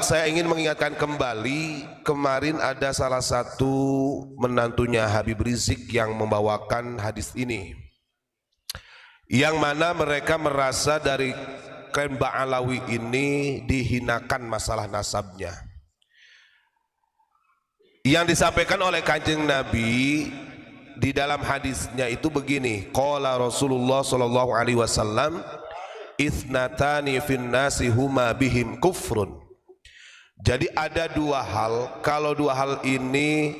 Saya ingin mengingatkan kembali, kemarin ada salah satu menantunya Habib Rizik yang membawakan hadis ini, yang mana mereka merasa dari klaim Ba'alawi ini dihinakan masalah nasabnya. Yang disampaikan oleh Kanjeng Nabi di dalam hadisnya itu begini, qala Rasulullah sallallahu alaihi wasallam, "Itsnatani fin nasi huma bihim kufrun." Jadi ada dua hal, kalau dua hal ini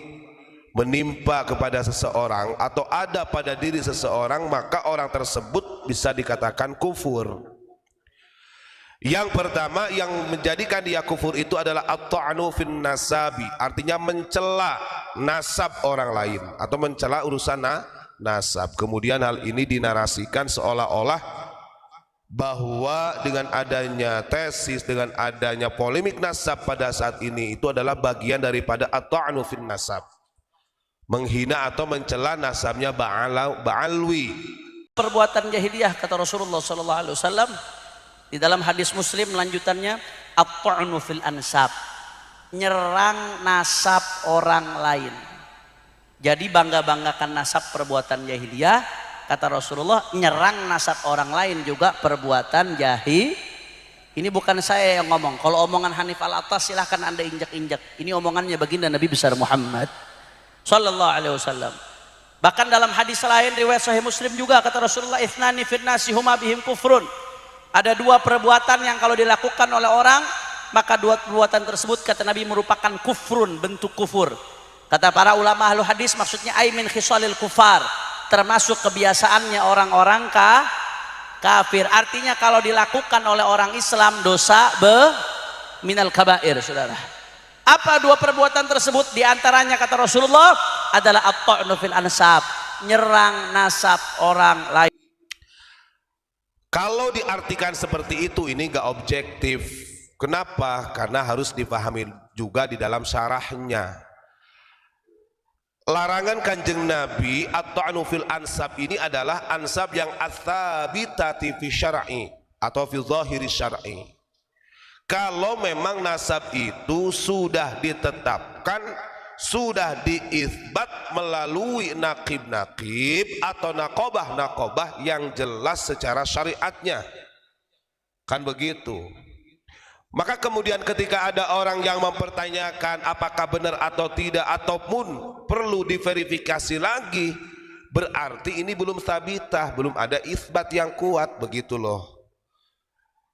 menimpa kepada seseorang atau ada pada diri seseorang, maka orang tersebut bisa dikatakan kufur. Yang pertama yang menjadikan dia kufur itu adalah at-ta'nu fin nasabi, artinya mencela nasab orang lain atau mencela urusan nasab. Kemudian hal ini dinarasikan seolah-olah bahwa dengan adanya tesis, dengan adanya polemik nasab pada saat ini itu adalah bagian daripada at-ta'nu fin nasab, menghina atau mencela nasabnya Ba'alwi. Perbuatan jahiliyah kata Rasulullah SAW di dalam hadis Muslim lanjutannya, at-ta'nu fil ansab, nyerang nasab orang lain. Jadi bangga-banggakan nasab perbuatan jahiliyah. Kata Rasulullah, nyerang nasab orang lain juga perbuatan jahil. Ini bukan saya yang ngomong. Kalau omongan Hanif Al-Attas silahkan anda injak-injak. Ini omongannya baginda Nabi besar Muhammad sallallahu alaihi wasallam. Bahkan dalam hadis lain riwayat Sahih Muslim juga kata Rasulullah, "Itsnani fin nasi huma bihim kufrun." Ada dua perbuatan yang kalau dilakukan oleh orang, maka dua perbuatan tersebut kata Nabi merupakan kufrun, bentuk kufur. Kata para ulama ahlu hadis, maksudnya ay min khisalil kufar, termasuk kebiasaannya orang-orang kafir. Artinya kalau dilakukan oleh orang Islam dosa minal kabair, saudara. Apa dua perbuatan tersebut? Di antaranya kata Rasulullah adalah at-ta'nu fil ansab, nyerang nasab orang lain. Kalau diartikan seperti itu, ini gak objektif. Kenapa? Karena harus dipahami juga di dalam syarahnya. Larangan Kanjeng Nabi at-ta'nu fil ansab ini adalah ansab yang ats-tsabitati fi syar'i atau fi zahiri syar'i. Kalau memang nasab itu sudah ditetapkan, sudah diisbat melalui nakib-nakib atau nakobah-nakobah yang jelas secara syariatnya, kan begitu. Maka kemudian ketika ada orang yang mempertanyakan apakah benar atau tidak ataupun perlu diverifikasi lagi, berarti ini belum sabitah, belum ada isbat yang kuat, begitu loh.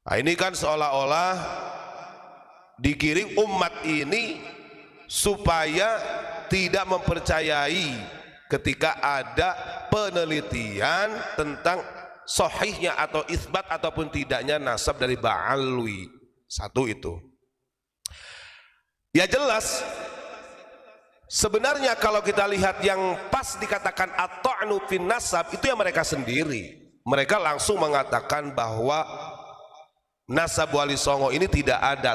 Nah, ini kan seolah-olah digiring umat ini supaya tidak mempercayai ketika ada penelitian tentang sahihnya atau isbat ataupun tidaknya nasab dari Ba'alwi. Satu itu. Ya jelas, sebenarnya kalau kita lihat yang pas dikatakan at-ta'nu fin nasab itu ya mereka sendiri. Mereka langsung mengatakan bahwa nasab Wali Songo ini tidak ada,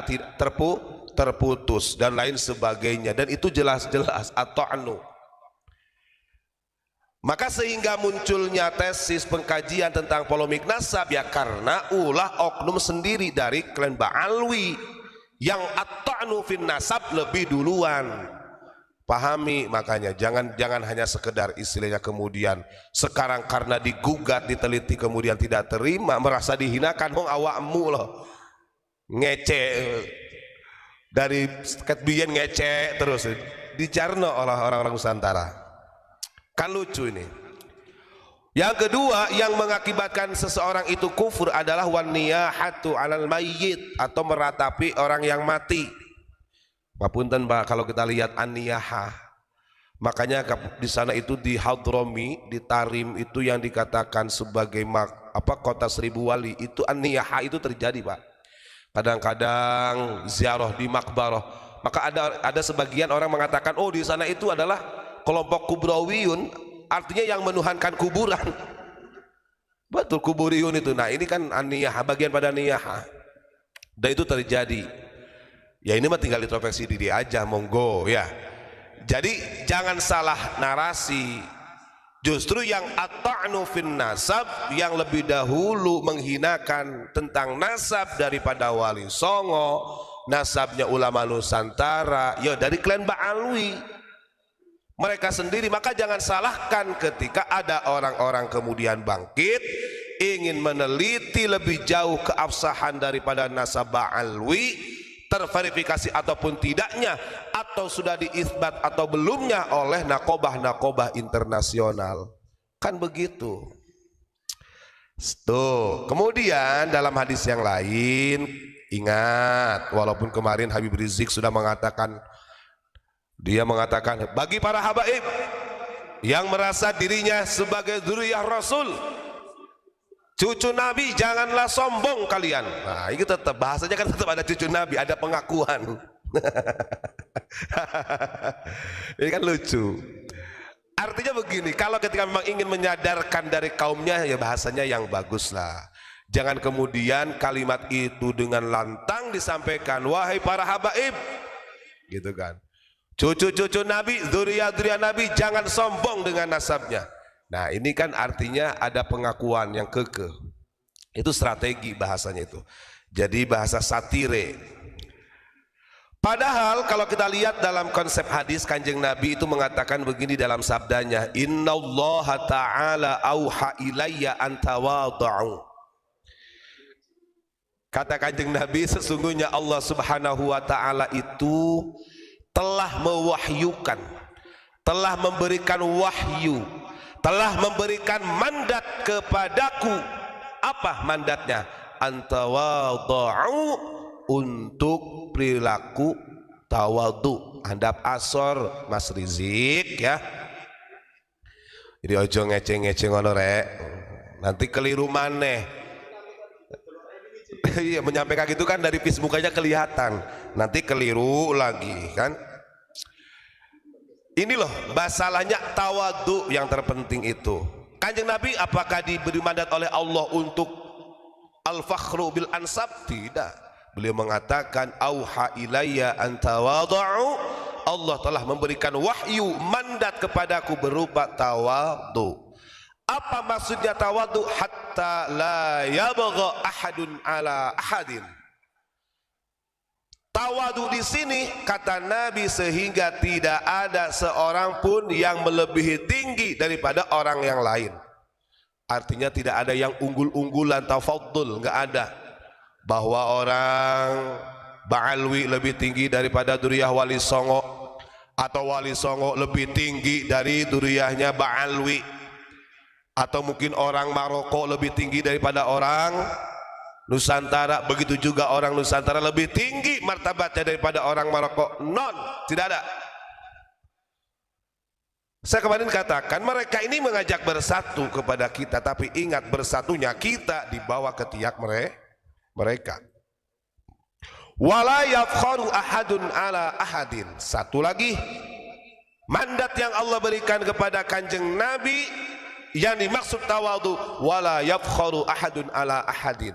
terputus dan lain sebagainya, dan itu jelas-jelas at-ta'nu. Maka sehingga munculnya tesis pengkajian tentang polemik nasab ya karena ulah oknum sendiri dari klan Ba'alwi yang at-ta'nu fin nasab lebih duluan. Pahami, makanya jangan hanya sekedar istilahnya kemudian sekarang karena digugat, diteliti kemudian tidak terima, merasa dihinakan. Hong awakmu loh ngece dari ketbian ngece terus dicarno oleh orang-orang Nusantara. Kan lucu ini. Yang kedua yang mengakibatkan seseorang itu kufur adalah waniyahatu alal mayyit, atau meratapi orang yang mati. Papunten Pak, kalau kita lihat an-niyahah, makanya di sana itu di Hadromi, di Tarim itu yang dikatakan sebagai kota seribu wali, itu an-niyahah itu terjadi Pak. Kadang-kadang ziarah di makbarah, maka ada sebagian orang mengatakan oh di sana itu adalah kelompok kubrawiyun, artinya yang menuhankan kuburan. Betul, kuburiyun itu. Nah ini kan an-niyahah, bagian pada niyahah, dan itu terjadi. Ya ini mah tinggal introspeksi diri aja, monggo ya. Jadi jangan salah narasi. Justru yang at-ta'nu fin nasab yang lebih dahulu menghinakan tentang nasab daripada Wali Songo, nasabnya ulama Nusantara, ya dari klan Ba'alwi mereka sendiri. Maka jangan salahkan ketika ada orang-orang kemudian bangkit ingin meneliti lebih jauh keabsahan daripada nasab Ba'alwi, terverifikasi ataupun tidaknya, atau sudah diisbat atau belumnya oleh nakobah-nakobah internasional, kan begitu. Tuh. Kemudian dalam hadis yang lain, ingat, walaupun kemarin Habib Rizik sudah mengatakan, dia mengatakan bagi para habaib yang merasa dirinya sebagai dzurriyyah Rasul, cucu Nabi, janganlah sombong kalian. Nah, ini tetap bahasanya kan tetap ada cucu Nabi, ada pengakuan. Ini kan lucu. Artinya begini, kalau ketika memang ingin menyadarkan dari kaumnya, ya bahasanya yang bagus lah. Jangan kemudian kalimat itu dengan lantang disampaikan, wahai para habaib, gitu kan. Cucu-cucu Nabi, dzurriyyah Nabi, jangan sombong dengan nasabnya. Nah, ini kan artinya ada pengakuan yang kekeh. Itu strategi bahasanya itu. Jadi bahasa satire. Padahal kalau kita lihat dalam konsep hadis, Kanjeng Nabi itu mengatakan begini dalam sabdanya, innallaha ta'ala auha ilayya an tawadhu. Kata Kanjeng Nabi, sesungguhnya Allah Subhanahu wa ta'ala itu telah mewahyukan, telah memberikan wahyu, telah memberikan mandat kepadaku. Apa mandatnya? Antawadhu, untuk perilaku tawadhu. Handap asor Mas Rizik ya. Jadi ojo ngece-ngece ngono rek. Nanti keliru maneh. Iya, menyampaikan gitu kan dari Facebook aja kelihatan. Nanti keliru lagi kan. Ini loh masalahnya tawadhu yang terpenting itu. Kanjeng Nabi apakah diberi mandat oleh Allah untuk al-fakhru bil ansab? Tidak. Beliau mengatakan auha ilayya an tawadhu. Allah telah memberikan wahyu, mandat kepadaku berupa tawadhu. Apa maksudnya tawadhu? Hatta la yabgha ahadun ala ahadin. Tawadhu di sini kata Nabi sehingga tidak ada seorang pun yang melebihi tinggi daripada orang yang lain. Artinya tidak ada yang unggul-unggulan, tafaddul, enggak ada. Bahwa orang Ba'alwi lebih tinggi daripada dzurriyyah Wali Songo, atau Wali Songo lebih tinggi dari dzurriyyahnya Ba'alwi, atau mungkin orang Maroko lebih tinggi daripada orang Nusantara, begitu juga orang Nusantara lebih tinggi martabatnya daripada orang Maroko. Tidak ada. Saya kemarin katakan mereka ini mengajak bersatu kepada kita, tapi ingat bersatunya kita dibawa ke tiak mereka. Wala yafkharu ahadun ala ahadin. Satu lagi mandat yang Allah berikan kepada Kanjeng Nabi yang dimaksud tawadhu, wala yafkharu ahadun ala ahadin.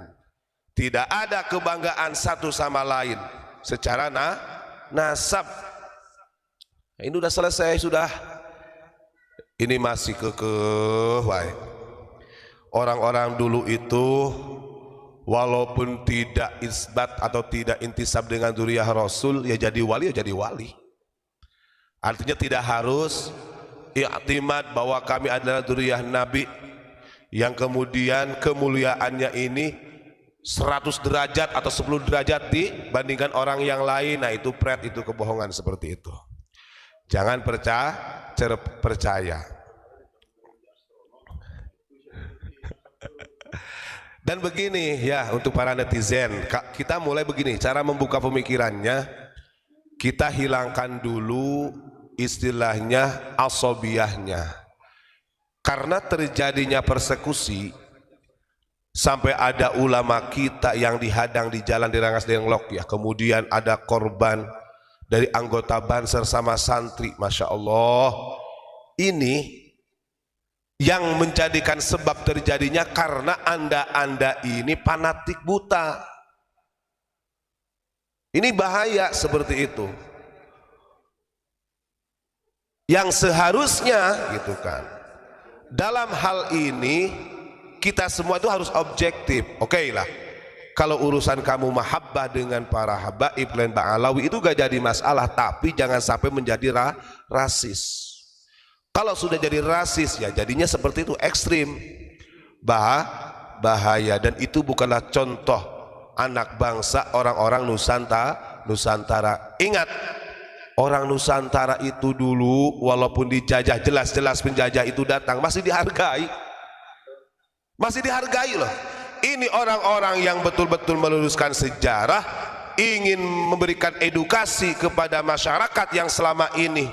Tidak ada kebanggaan satu sama lain secara nasab. Ini sudah selesai sudah. Ini masih kekeh. Orang-orang dulu itu walaupun tidak isbat atau tidak intisab dengan dzurriyyah Rasul, ya jadi wali, ya jadi wali. Artinya tidak harus i'timad bahwa kami adalah dzurriyyah Nabi yang kemudian kemuliaannya ini 100 derajat atau 10 derajat dibandingkan orang yang lain. Nah itu itu kebohongan seperti itu. Jangan percaya. Dan begini ya, untuk para netizen, kita mulai begini, cara membuka pemikirannya, kita hilangkan dulu istilahnya asobiyahnya. Karena terjadinya persekusi sampai ada ulama kita yang dihadang di jalan di Rangas Denglok ya, kemudian ada korban dari anggota Banser sama santri, Masya Allah. Ini yang menjadikan sebab terjadinya karena anda ini fanatik buta. Ini bahaya seperti itu. Yang seharusnya gitu kan, dalam hal ini kita semua itu harus objektif. Oke lah, Kalau urusan kamu mahabbah dengan para habaib Clan Ba'alawi itu gak jadi masalah, tapi jangan sampai menjadi rasis. Kalau sudah jadi rasis ya jadinya seperti itu, ekstrim, bahaya, dan itu bukanlah contoh anak bangsa orang-orang Nusantara. Ingat, orang Nusantara itu dulu walaupun dijajah, jelas-jelas penjajah itu datang, masih dihargai loh. Ini orang-orang yang betul-betul meluruskan sejarah, ingin memberikan edukasi kepada masyarakat yang selama ini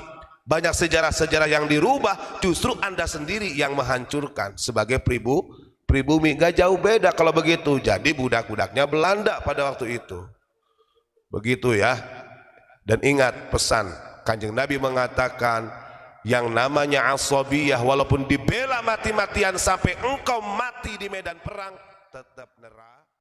banyak sejarah-sejarah yang dirubah, justru Anda sendiri yang menghancurkan sebagai pribumi. Gak jauh beda kalau begitu, jadi budak-budaknya Belanda pada waktu itu. Begitu ya. Dan ingat pesan Kanjeng Nabi mengatakan, yang namanya asabiyah walaupun dibela mati-matian sampai engkau mati di medan perang, tetap neraka.